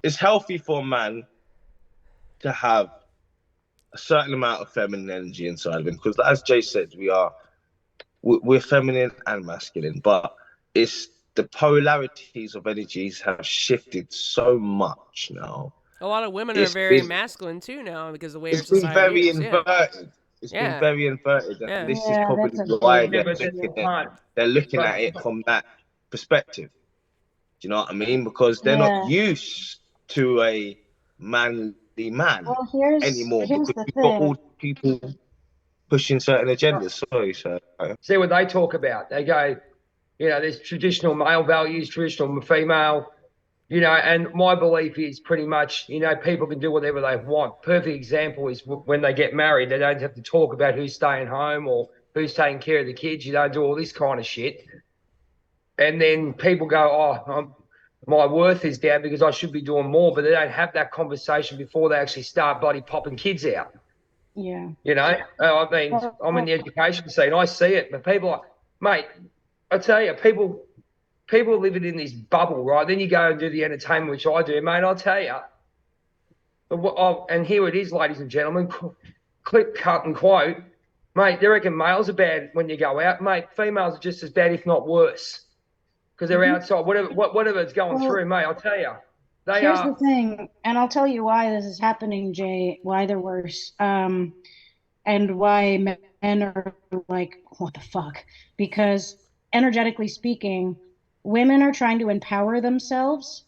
It's healthy for a man to have a certain amount of feminine energy inside of him, because as Jay said, we're feminine and masculine, but it's the polarities of energies have shifted so much now. A lot of women are It's very been masculine too now because of the way our it's been society very is. Yeah. inverted. It's been Yeah. very inverted, and Yeah. this is Yeah, probably that's a why big they're looking at it from that perspective. Do you know what I mean? Because they're not Yeah. used to a manly man Well, here's anymore, because the you've got thing. all people pushing certain agendas. Sorry, sir. See what they talk about. They go, there's traditional male values, traditional female, and my belief is pretty much, people can do whatever they want. Perfect example is when they get married, they don't have to talk about who's staying home or who's taking care of the kids. You don't do all this kind of shit. And then people go, my worth is down because I should be doing more, but they don't have that conversation before they actually start bloody popping kids out. Yeah. I mean, I'm in the education scene. I see it, but people are, mate, I tell you, people are living in this bubble, right? Then you go and do the entertainment, which I do, mate. I'll tell you. And here it is, ladies and gentlemen, clip, cut, and quote. Mate, they reckon males are bad when you go out. Mate, females are just as bad, if not worse, because they're outside. Whatever's going through, mate, I'll tell you. Here's the thing, and I'll tell you why this is happening, Jay, why they're worse, and why men are like, what the fuck? Because energetically speaking, women are trying to empower themselves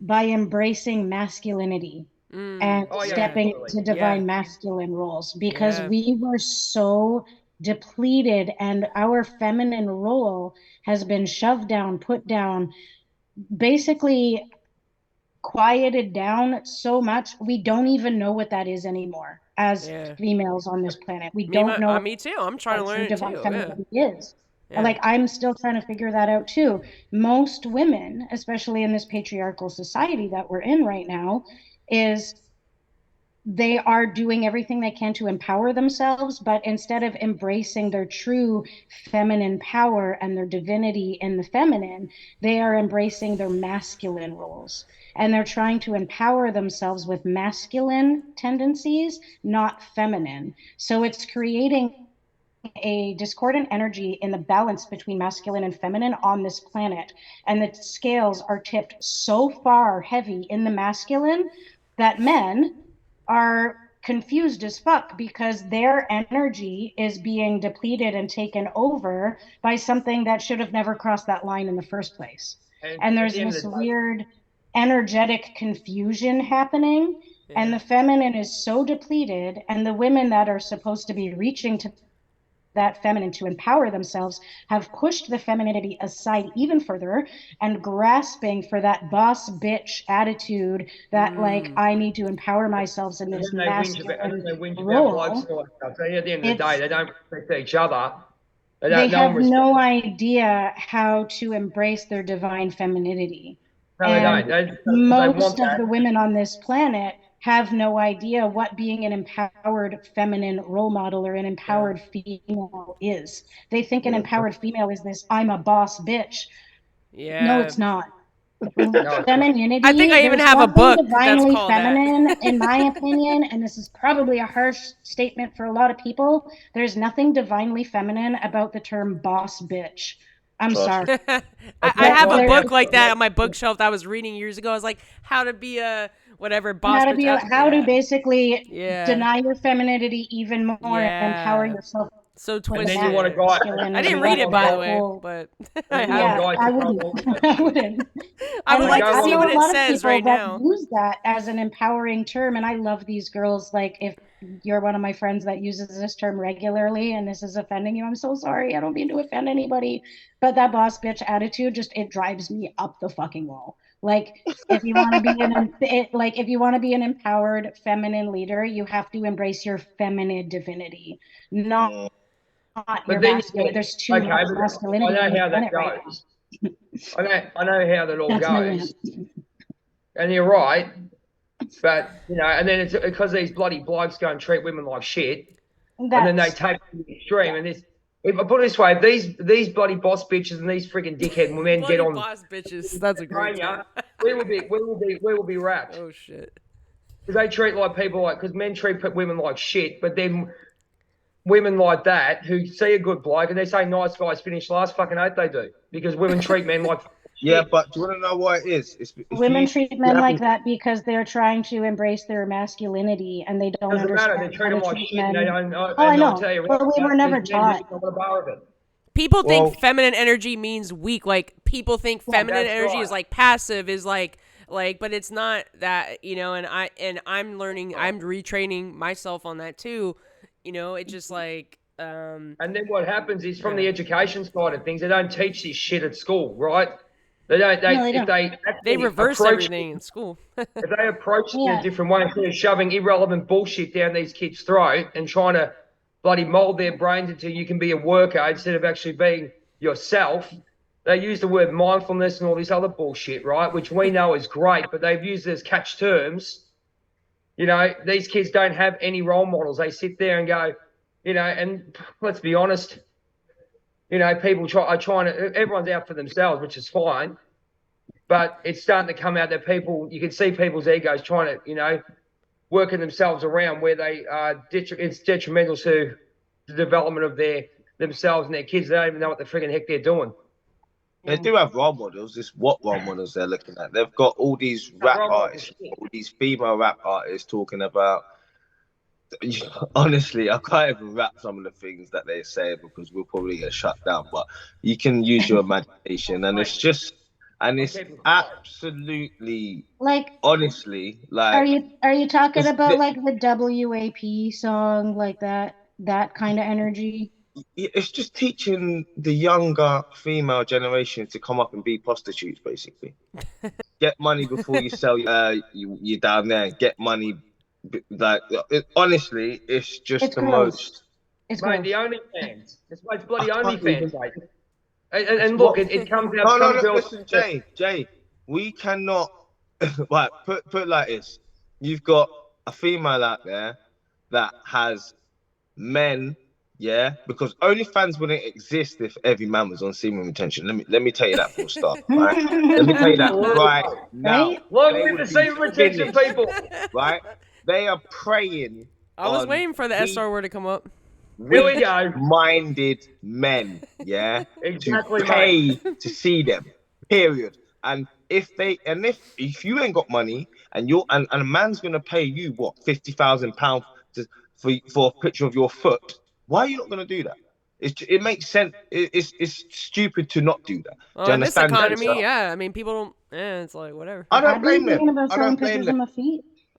by embracing masculinity and stepping into divine masculine roles, because we were so depleted and our feminine role has been shoved down, put down, basically quieted down so much we don't even know what that is anymore as females on this planet. We don't know. Me too. I'm trying to learn it divine too. femininity is. Like, I'm still trying to figure that out too. Most women, especially in this patriarchal society that we're in right now, is they are doing everything they can to empower themselves, but instead of embracing their true feminine power and their divinity in the feminine, they are embracing their masculine roles. And they're trying to empower themselves with masculine tendencies, not feminine. So it's creating a discordant energy in the balance between masculine and feminine on this planet. And the scales are tipped so far heavy in the masculine that men are confused as fuck because their energy is being depleted and taken over by something that should have never crossed that line in the first place. And there's this weird energetic confusion happening, and the feminine is so depleted, and the women that are supposed to be reaching to that feminine to empower themselves have pushed the femininity aside even further and grasping for that boss bitch attitude that like, I need to empower myself in this masculine role. At the end of the day, they don't respect each other. They have no idea how to embrace their divine femininity. No, and they don't. Most of the women on this planet have no idea what being an empowered feminine role model or an empowered female is. They think an empowered female is this, I'm a boss bitch. No, it's not. Femininity. I think I even have a book divinely that's called feminine, that. in my opinion, and this is probably a harsh statement for a lot of people. There's nothing divinely feminine about the term boss bitch. I'm sorry. I have a book like that on my bookshelf that I was reading years ago. I was like, how to be a whatever boss. How to basically deny your femininity even more and empower yourself. So twisted. And then you want to go. I didn't read it, by the way, but I wouldn't. I would like to see what it says right now. Use that as an empowering term, and I love these girls. Like, if you're one of my friends that uses this term regularly and this is offending you, I'm so sorry. I don't mean to offend anybody, but that boss bitch attitude it drives me up the fucking wall. Like, if you want to be an empowered feminine leader, you have to embrace your feminine divinity, not your masculine. There's too much masculinity. I know how that goes. I know how that all goes. And you're right. But, and then it's because these bloody blokes go and treat women like shit. And then they take it to the extreme. And If I put it this way, if these bloody boss bitches and these freaking dickhead men Bloody get on boss bitches. That's a great term. we will be wrapped. Oh shit. Because they treat because men treat women like shit, but then women like that who see a good bloke and they say nice guys finish last, fucking oath they do. Because women treat men like yeah, but do you want to know what it is? Women treat men like that because they're trying to embrace their masculinity and they don't doesn't understand matter. They treat how them to like treat shit men. and they don't know. Oh, I know. I'll tell you, but we were never taught. People think feminine energy means weak. Like people think feminine energy is like passive, is like, but it's not that, you know. And I'm learning, I'm retraining myself on that too. You know, it's just like. And then what happens is from the education side of things, they don't teach this shit at school, right? They don't. They reverse everything in school. If they approach it in a different way, instead of shoving irrelevant bullshit down these kids' throat and trying to bloody mold their brains until you can be a worker instead of actually being yourself, they use the word mindfulness and all this other bullshit, right? Which we know is great, but they've used it as catch terms. You know, these kids don't have any role models. They sit there and go, you know, and let's be honest, you know, people are trying to, everyone's out for themselves, which is fine, but it's starting to come out that you can see people's egos trying to, you know, working themselves around where they are, it's detrimental to the development of themselves and their kids. They don't even know what the friggin' heck they're doing. They do have role models. It's what role models they're looking at. They've got all these rap artists, all these female rap artists talking about. Honestly, I can't even rap some of the things that they say because we'll probably get shut down. But you can use your imagination, and it's absolutely like, honestly, like. Are you talking about like the WAP song, like that kind of energy? It's just teaching the younger female generation to come up and be prostitutes, basically. Get money before you sell. You down there. Get money. Like honestly, it's just the most. It's mate, gross. the OnlyFans. It's bloody OnlyFans, mate. And look, it comes out. No. Listen, Jay, we cannot. Right, put it like this. You've got a female out there that has men. Yeah, because OnlyFans wouldn't exist if every man was on semen retention. Let me tell you that for a start. Right? Let me tell you that right now. Right? Long live the semen retention people. Right? They are preying. I was waiting for the SR word to come up. Here we go. Minded men, yeah, exactly, to pay to see them. Period. And if you ain't got money and a man's gonna pay you what £50,000 for a picture of your foot, why are you not gonna do that? It makes sense. It's stupid to not do that. Well, do you in this understand economy, yeah. I mean, people don't. It's like whatever. I don't blame them. I don't blame them.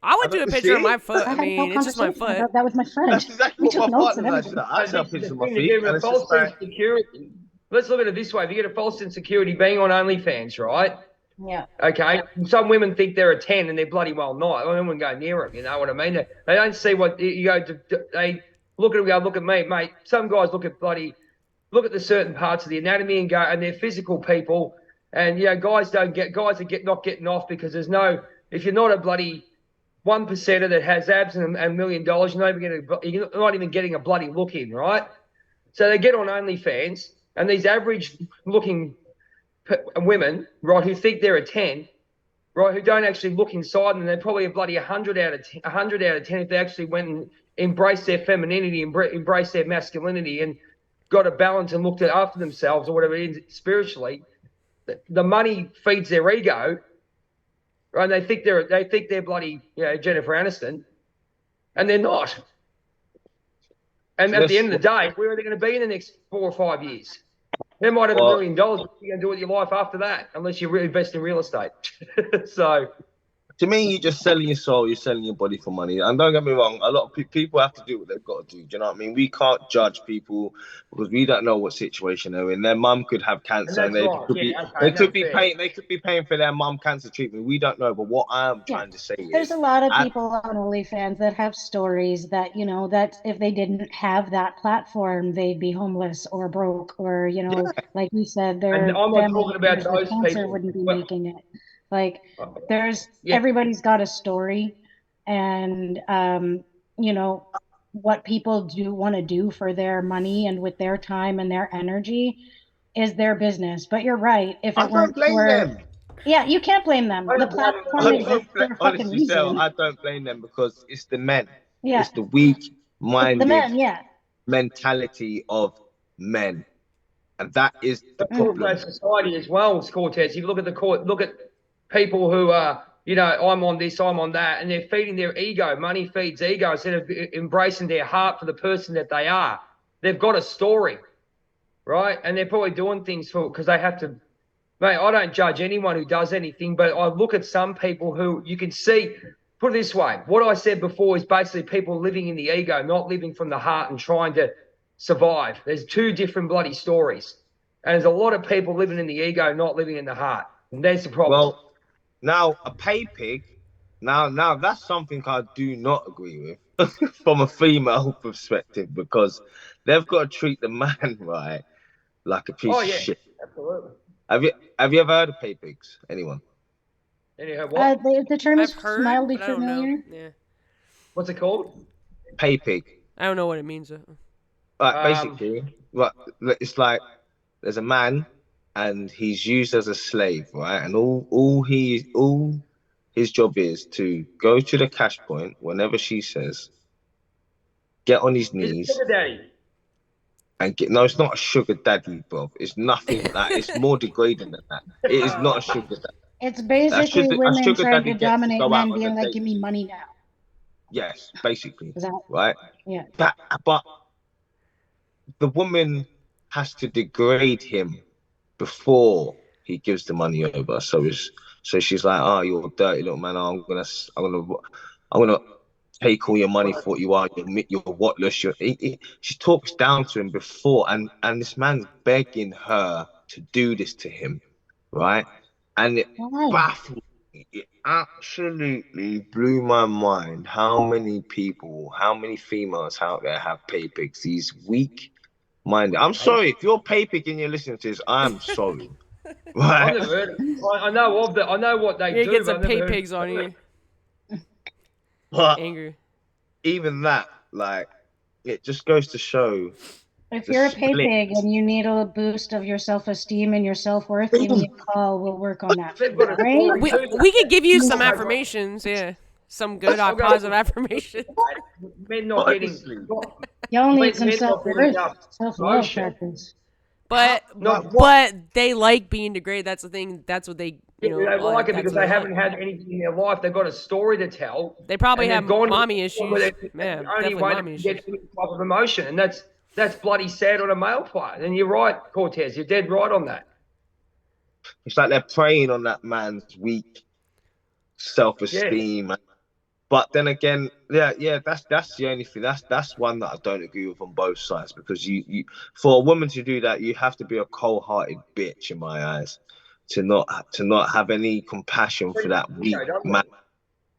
I would do a picture of my foot. I mean, it's just my foot. That was my friend. That's exactly what my partner does. I sell pictures of my feet. And it's just like, security. Let's look at it this way. If you get a false insecurity being on OnlyFans, right? Yeah. Okay. Some women think they're a 10 and they're bloody well not. I wouldn't go near them. You know what I mean? They don't see what you go to. They look at it and go, look at me, mate. Some guys look at the certain parts of the anatomy and go, and they're physical people. And, you know, guys are not getting off because if you're not a bloody 1%er that has abs and $1 million, you're not even getting a bloody look in, right? So they get on OnlyFans, and these average-looking women, right, who think they're a 10, right, who don't actually look inside, and they're probably a bloody 100 out of 10 if they actually went and embraced their femininity, embraced their masculinity, and got a balance and looked after themselves or whatever it is spiritually. The money feeds their ego. Right, they think they're bloody, you know, Jennifer Aniston, and they're not. And at the end of the day, where are they going to be in the next 4 or 5 years? They might have $1 million. What are you going to do with your life after that? Unless you really invest in real estate. So, to me, you're just selling your soul. You're selling your body for money. And don't get me wrong, a lot of people have to do what they've got to do. Do you know what I mean? We can't judge people because we don't know what situation they're in. Their mum could have cancer, and they could be paying for their mum cancer treatment. We don't know. But what I'm trying to say is, there's a lot of people on OnlyFans that have stories that, you know, that if they didn't have that platform, they'd be homeless or broke, or, you know, like you said, their and I'm not talking about those cancer people. wouldn't be making it. Like, everybody's got a story, and you know, what people do want to do for their money and with their time and their energy is their business. But you're right. If I it don't weren't blame for, them. yeah, you can't blame them. I The don't blame them. platform exists for a fucking Honestly, Sarah, reason. I don't blame them because it's the men. Yeah, It's the it's the weak-minded men. Yeah. mentality of men, and that is the That's all problem. about society as well, Cortez. You look at look at people who are, I'm on this, I'm on that, and they're feeding their ego. Money feeds ego instead of embracing their heart for the person that they are. They've got a story, right? And they're probably doing things because they have to. Mate, I don't judge anyone who does anything, but I look at some people who you can see. Put it this way: what I said before is basically people living in the ego, not living from the heart and trying to survive. There's two different bloody stories. And there's a lot of people living in the ego, not living in the heart. And that's the problem. Well, now a pay pig, now that's something I do not agree with from a female perspective because they've got to treat the man right like a piece of shit. Absolutely. Have you ever heard of pay pigs? Anyone? Anyhow, what? The term is I've heard, mildly but I don't know. familiar. Yeah. What's it called? Pay pig. I don't know what it means. Basically, it's like there's a man and he's used as a slave, right? And all his job is to go to the cash point whenever she says, get on his He's a knees sugar daddy. and get. No, it's not a sugar daddy, bro. It's nothing like that. It's more degrading than that. It is not a sugar daddy. It's basically a women sugar trying daddy to gets to dominate go out men, on a being like, date. "Give me money now." Yes, basically. Is that right? Yeah. But the woman has to degrade him before he gives the money over. So she's like, "Oh, you're a dirty little man. I'm gonna take all your money for what you are. You're whatless." She talks down to him before, and this man's begging her to do this to him, right? And it baffled me. It absolutely blew my mind how many females out there have pay pigs. These weak-minded. I'm sorry if you're pay pig and you're listening to this. I'm sorry. Right? I've never heard of it. I know of that. I know what they do. Get some pay pigs on you. But Angry. even that, like, it just goes to show. If you're a pay pig and you need a boost of your self-esteem and your self-worth, give me a call. We'll work on that. Right? We could give you some affirmations, yeah. Some good positive affirmations. Men not getting. Y'all need some self-worth, self-love practice. But they like being degraded. That's the thing. That's what they they like it because they haven't had anything in their life. They've got a story to tell. They probably have mommy issues. Man, definitely mommy issues. Get any type of emotion, and that's bloody sad on a male part. And you're right, Cortez. You're dead right on that. It's like they're preying on that man's weak self-esteem. Yeah. But then again, that's the only thing. That's one that I don't agree with on both sides, because you for a woman to do that, you have to be a cold-hearted bitch in my eyes to not have any compassion for that weak man.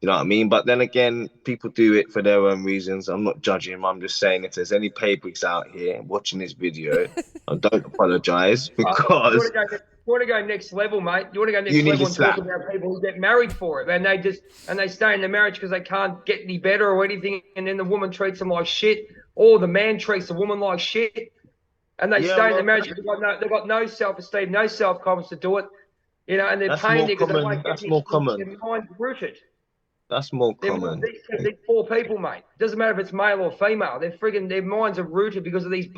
You know what I mean? But then again, people do it for their own reasons. I'm not judging them. I'm just saying, if there's any pay pigs out here watching this video, I don't apologize, because you want to go next level, mate. You want to go next level and talk about people who get married for it, and they stay in the marriage because they can't get any better or anything, and then the woman treats them like shit, or the man treats the woman like shit, and they stay in the marriage because they've got no self-esteem, no self-confidence to do it, and they're paying because they won't get more common. Their mind's rooted. That's more common. These poor people, mate. It doesn't matter if it's male or female. Their minds are rooted because of these.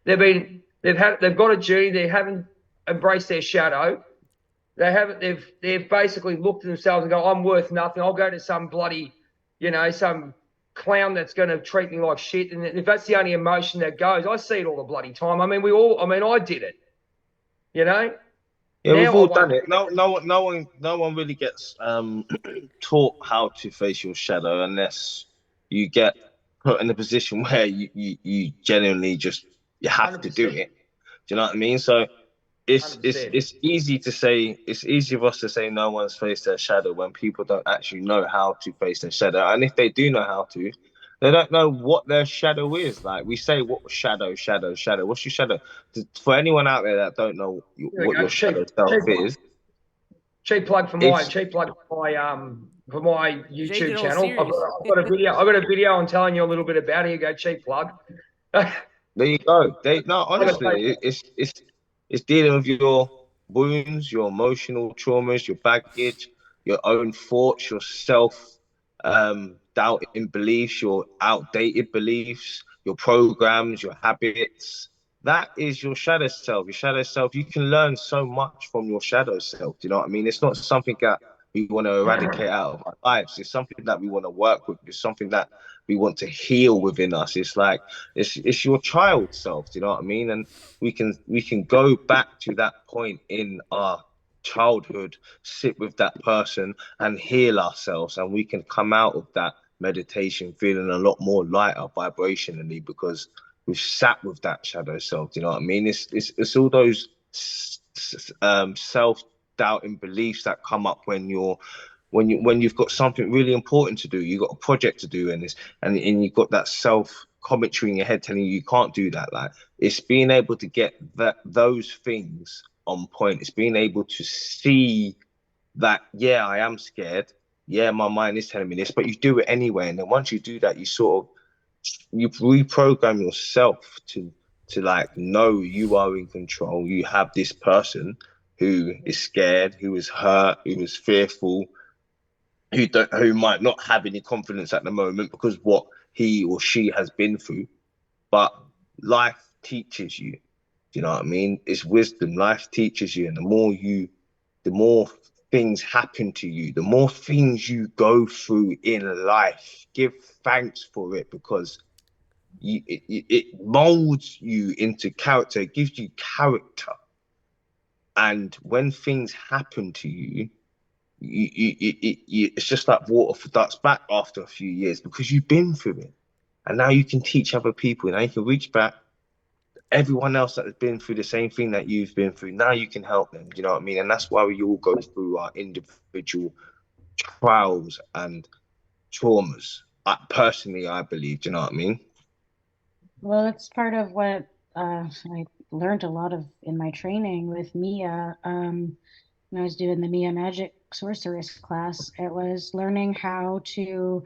They've got a genie. They haven't embraced their shadow. They've basically looked at themselves and go, "I'm worth nothing. I'll go to some bloody, some clown that's going to treat me like shit." And if that's the only emotion that goes, I see it all the bloody time. I mean, I did it. Yeah, we've all done it. No one really gets taught how to face your shadow unless you get put in a position where you genuinely you have 100%. To do it. Do you know what I mean? So it's easy to say, it's easy for us to say no one's faced their shadow when people don't actually know how to face their shadow. And if they do know how to, they don't know what their shadow is. Like we say, what shadow? What's your shadow? For anyone out there that don't know what your shadow self is, cheap plug for my YouTube channel. I've got a video. I've got a video on telling you a little bit about it. Here you go, cheap plug. There you go. Honestly, it's dealing with your wounds, your emotional traumas, your baggage, your own thoughts, your self doubting beliefs, your outdated beliefs, your programs, your habits. That is your shadow self. Your shadow self, you can learn so much from your shadow self. Do you know what I mean? It's not something that we want to eradicate out of our lives. It's something that we want to work with. It's something that we want to heal within us. It's like it's your child self. Do you know what I mean? And we can go back to that point in our childhood, sit with that person and heal ourselves, and we can come out of that meditation feeling a lot more lighter vibrationally because we've sat with that shadow self. Do you know what I mean? It's all those self-doubting beliefs that come up when you've got something really important to do. You've got a project to do, and you've got that self commentary in your head telling you can't do that. Like, it's being able to get those things on point. It's being able to see that, yeah, I am scared. Yeah, my mind is telling me this, but you do it anyway. And then once you do that, you reprogram yourself to like know you are in control. You have this person who is scared, who is hurt, who is fearful, who might not have any confidence at the moment because what he or she has been through. But life teaches you. Do you know what I mean? It's wisdom. Life teaches you, and the more things happen to you, the more things you go through in life, give thanks for it, because it molds you into character. It gives you character. And when things happen to you, it's just like water for ducks back after a few years because you've been through it. And now you can teach other people. Now you can reach back. Everyone else that has been through the same thing that you've been through, now you can help them. Do you know what I mean? And that's why we all go through our individual trials and traumas. Personally, I believe. Do you know what I mean? Well, it's part of what I learned a lot of in my training with Mia. When I was doing the Mia Magic Sorceress class, it was learning how to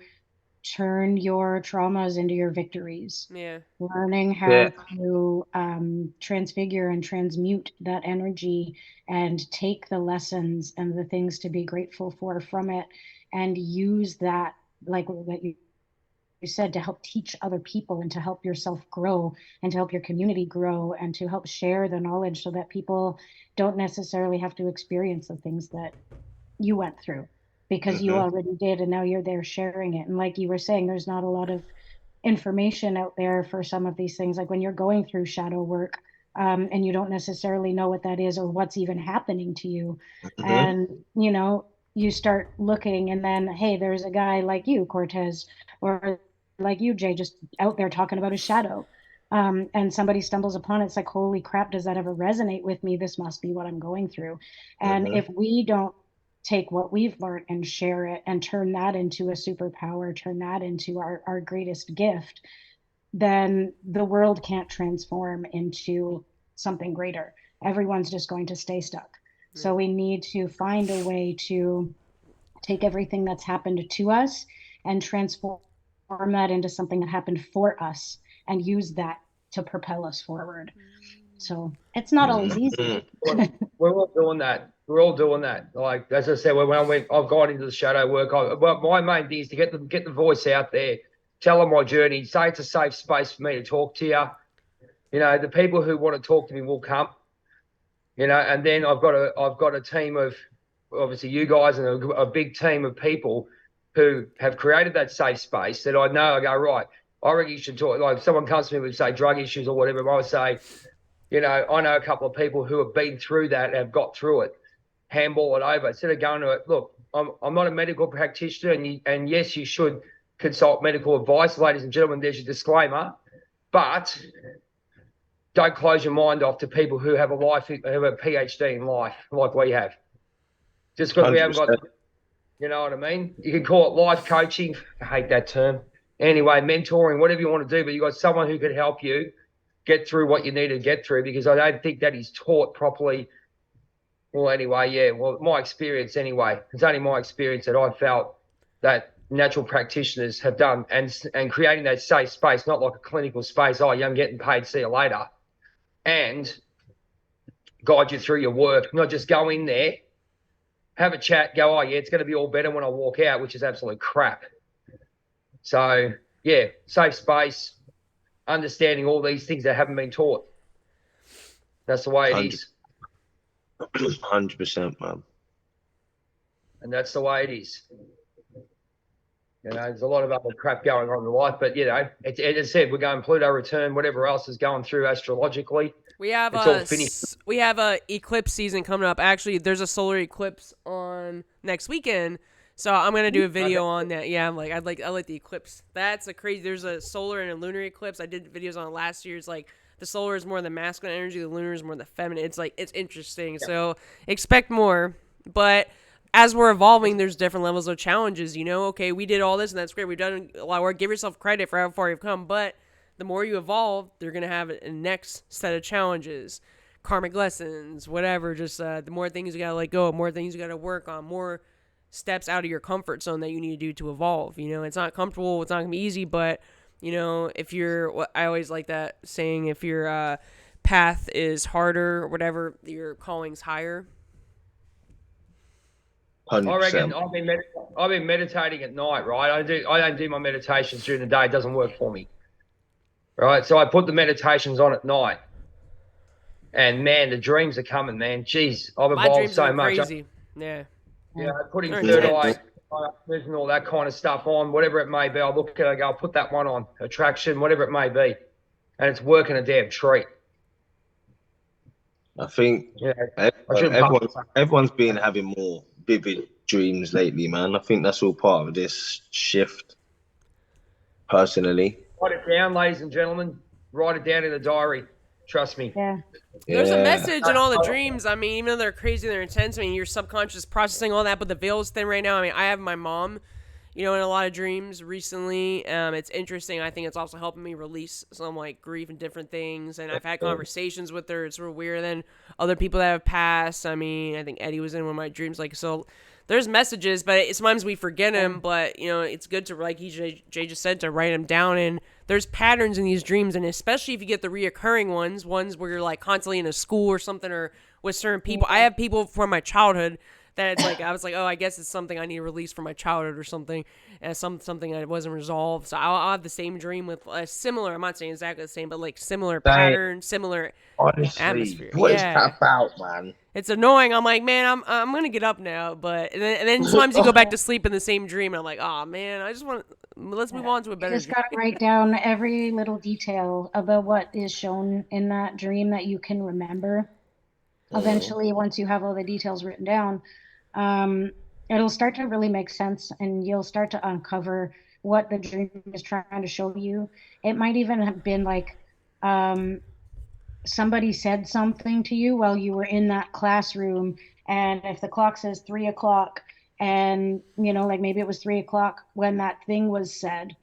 turn your traumas into your victories. Yeah. Learning how to transfigure and transmute that energy and take the lessons and the things to be grateful for from it and use that, like what you said, to help teach other people and to help yourself grow and to help your community grow and to help share the knowledge so that people don't necessarily have to experience the things that you went through because you already did, and now you're there sharing it. And like you were saying, there's not a lot of information out there for some of these things, like when you're going through shadow work, and you don't necessarily know what that is or what's even happening to you. And you start looking, and then hey, there's a guy like you, Cortez, or like you, Jay, just out there talking about his shadow, and somebody stumbles upon it. It's like, holy crap, does that ever resonate with me? This must be what I'm going through. And if we don't take what we've learned and share it and turn that into a superpower, turn that into our greatest gift, then the world can't transform into something greater. Everyone's just going to stay stuck. So we need to find a way to take everything that's happened to us and transform that into something that happened for us and use that to propel us forward. So it's not always easy. We're all doing that. We're all doing that. Like, as I said, I've gone into the shadow work. My main thing is to get the voice out there, tell them my journey, say it's a safe space for me to talk to you. The people who want to talk to me will come. And then I've got a team of, obviously, you guys, and a big team of people who have created that safe space that I know. I go, right, I reckon you should talk. Like, if someone comes to me with, say, drug issues or whatever, I would say, I know a couple of people who have been through that and have got through it, handball it over. Instead of going to it, look, I'm not a medical practitioner, and yes, you should consult medical advice. Ladies and gentlemen, there's your disclaimer. But don't close your mind off to people who have a PhD in life like we have. Just because we haven't got, you know what I mean? You can call it life coaching. I hate that term. Anyway, mentoring, whatever you want to do, but you've got someone who can help you get through what you need to get through, because I don't think that is taught properly Well, anyway, yeah. Well, my experience anyway. It's only my experience that I felt that natural practitioners have done, and creating that safe space, not like a clinical space. Oh, yeah, I'm getting paid. See you later, and guide you through your work. Not just go in there, have a chat, go, oh yeah, it's going to be all better when I walk out, which is absolute crap. So yeah, safe space, understanding all these things that haven't been taught. That's the way it is. 100%, man. And that's the way it is. You know, there's a lot of other crap going on in life, but you know, as I said, we're going Pluto return, whatever else is going through astrologically. We have a eclipse season coming up. Actually, there's a solar eclipse on next weekend, so I'm gonna do a video on that. Yeah, I like the eclipse. That's a crazy. There's a solar and a lunar eclipse. I did videos on it last year. It's like the solar is more the masculine energy, the lunar is more the feminine. It's interesting. Yeah. So expect more, but as we're evolving, there's different levels of challenges. You know, okay, we did all this and that's great. We've done a lot of work. Give yourself credit for how far you've come, but the more you evolve, they're going to have a next set of challenges, karmic lessons, whatever. Just the more things you got to let go, more things you got to work on, more steps out of your comfort zone that you need to do to evolve. You know, it's not comfortable. It's not going to be easy, but, you know, I always like that saying, if your path is harder or whatever, your calling's higher. 100%. I reckon I've been meditating at night, right? I don't do my meditations during the day. It doesn't work for me. Right, so I put the meditations on at night, and man, the dreams are coming, man. Jeez, I've evolved so much. Crazy. Yeah, putting third eye and all that kind of stuff on, whatever it may be. I look at it, I go, I'll put that one on, attraction, whatever it may be, and it's working a damn treat. I think everyone's been having more vivid dreams lately, man. I think that's all part of this shift. Personally. Write it down, ladies and gentlemen. Write it down in the diary. Trust me. Yeah. There's a message in all the dreams. I mean, even though they're crazy, they're intense. I mean, your subconscious processing all that, but the veil's thin right now. I mean, I have my mom, you know, in a lot of dreams recently. It's interesting. I think it's also helping me release some like grief and different things. And I've had conversations with her. It's real weird. Than other people that have passed. I mean, I think Eddie was in one of my dreams. Like, so there's messages, but sometimes we forget them. But, you know, it's good to, like Jay just said, to write them down. And there's patterns in these dreams, and especially if you get the reoccurring ones where you're like constantly in a school or something, or with certain people. I have people from my childhood that it's like, I was like, oh, I guess it's something I need to release from my childhood or something, and something that wasn't resolved. So I'll have the same dream with a similar, I'm not saying exactly the same, but like similar pattern, similar atmosphere. What is that about, man? It's annoying. I'm like, man, I'm gonna get up now, but and then sometimes you go back to sleep in the same dream, and I'm like, oh man, I just want. Let's move on to a better. You just gotta write down every little detail about what is shown in that dream that you can remember. Eventually, once you have all the details written down, it'll start to really make sense, and you'll start to uncover what the dream is trying to show you. It might even have been like somebody said something to you while you were in that classroom, and if the clock says 3:00, and you know, like maybe it was 3:00 when that thing was said,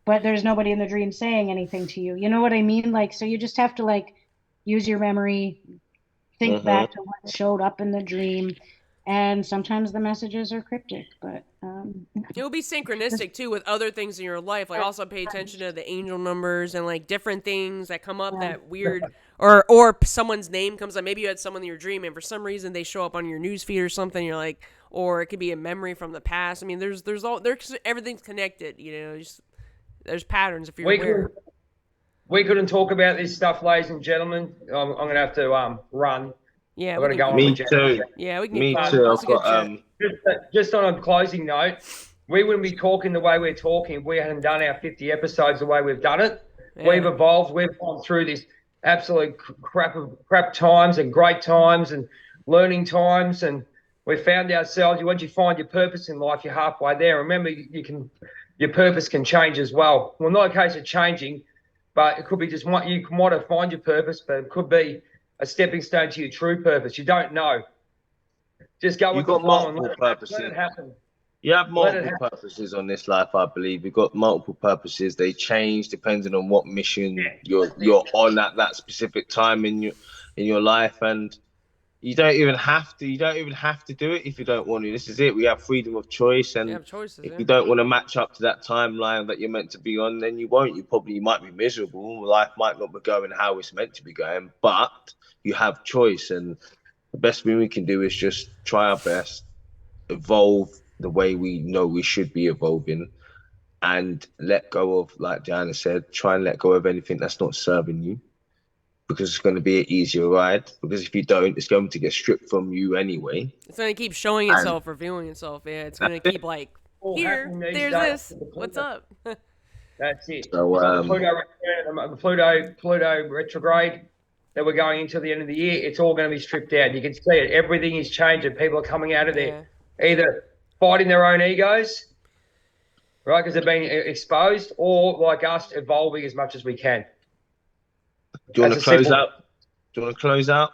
but there's nobody in the dream saying anything to you. You know what I mean? Like, so you just have to like use your memory, think back to what showed up in the dream. And sometimes the messages are cryptic, but it'll be synchronistic too with other things in your life. Like, also pay attention to the angel numbers and like different things that come up that weird, or someone's name comes up. Maybe you had someone in your dream, and for some reason they show up on your news feed or something. You're like, or it could be a memory from the past. I mean, there's everything's connected. You know, there's patterns if you're aware. We couldn't talk about this stuff, ladies and gentlemen. I'm going to have to run. Yeah, I've got to go on. Me too. Yeah, we can. Me too. I've got, just on a closing note, we wouldn't be talking the way we're talking if we hadn't done our 50 episodes the way we've done it. Yeah. We've evolved. We've gone through this absolute crap times and great times and learning times, and we found ourselves. Once you find your purpose in life, you're halfway there. Remember, your purpose can change as well. Well, not a case of changing, but it could be just you might have find your purpose, but it could be a stepping stone to your true purpose. You don't know. Just go with the flow and let it happen. You have multiple purposes on this life, I believe. You've got multiple purposes. They change depending on what mission you're on at that specific time in your life. And You don't even have to. You don't even have to do it if you don't want to. This is it. We have freedom of choice, and You have choices, if yeah. you don't want to match up to that timeline that you're meant to be on, then you won't. You might be miserable. Life might not be going how it's meant to be going, but you have choice, and the best thing we can do is just try our best, evolve the way we know we should be evolving, and let go of, like Diana said, try and let go of anything that's not serving you, because it's going to be an easier ride. Because if you don't, it's going to get stripped from you anyway. It's gonna keep showing And itself, revealing itself. Yeah, it's gonna keep like, All here, happening these there's days. this. What's up? That's it. So, Pluto retrograde that we're going into the end of the year, it's all going to be stripped out. You can see it. Everything is changing. People are coming out of there, either fighting their own egos, right, because they're being exposed, or like us, evolving as much as we can. Do you want to close out? Do you want to close out?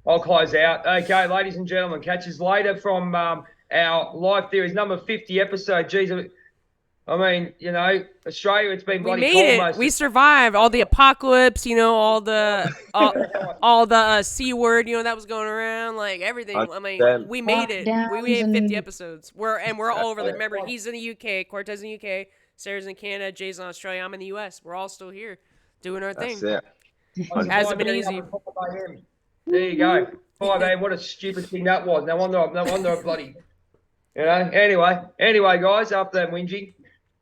I'll close out. Okay, ladies and gentlemen, catch us later from our Life Theories number 50 episode. Jeez, I mean, you know, Australia, it's been bloody cold. We made it. We survived all the apocalypse, you know, all the C word, you know, that was going around, like everything. I mean, we made it. We made 50 episodes. We're all over. Remember, he's in the UK, Cortez in the UK, Sarah's in Canada, Jay's in Australia, I'm in the US. We're all still here doing our thing. That's it. Hasn't been easy. There you go. 5 a.m. What a stupid thing that was. No wonder I bloody, you know. Anyway, guys, after that whinging,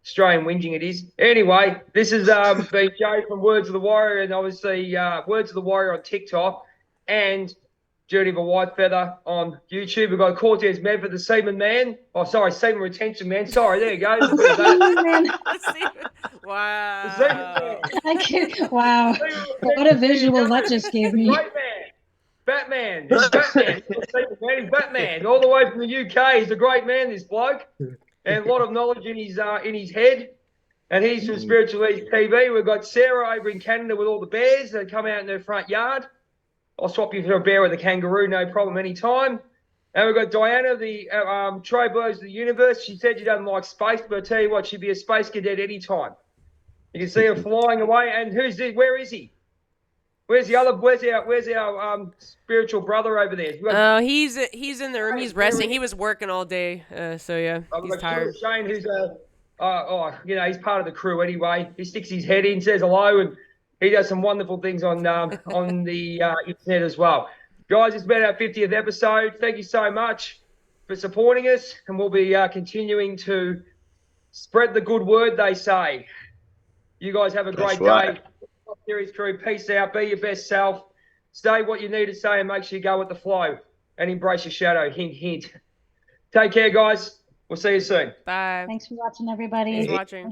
Australian whinging it is. Anyway, this has been Jay from Words of the Warrior, and obviously Words of the Warrior on TikTok, and Journey of a White Feather on YouTube. We've got Cortez Medford, the Seaman Man. Oh, sorry, Seaman Retention Man. Sorry, there you go. Wow. Wow. What a visual that just gave me. Great man. Batman. He's Batman. He's Batman. All the way from the UK. He's a great man, this bloke. And a lot of knowledge in his head. And he's from Spiritual Ease TV. We've got Sarah over in Canada with all the bears that come out in their front yard. I'll swap you for a bear with a kangaroo, no problem, anytime. And we've got Diana, the Trailblazers of the Universe. She said she doesn't like space, but I tell you what, she'd be a space cadet anytime. You can see her flying away. And who's this? Where is he? Where's our spiritual brother over there? He's in the room. He's resting. He was working all day, so yeah, he's tired. Shane, who's he's part of the crew anyway. He sticks his head in, says hello, and he does some wonderful things on the internet as well. Guys, it's been our 50th episode. Thank you so much for supporting us, and we'll be continuing to spread the good word, they say. You guys have a great day. Series crew, peace out. Be your best self. Say what you need to say and make sure you go with the flow and embrace your shadow. Hint, hint. Take care, guys. We'll see you soon. Bye. Thanks for watching, everybody. Thanks for watching.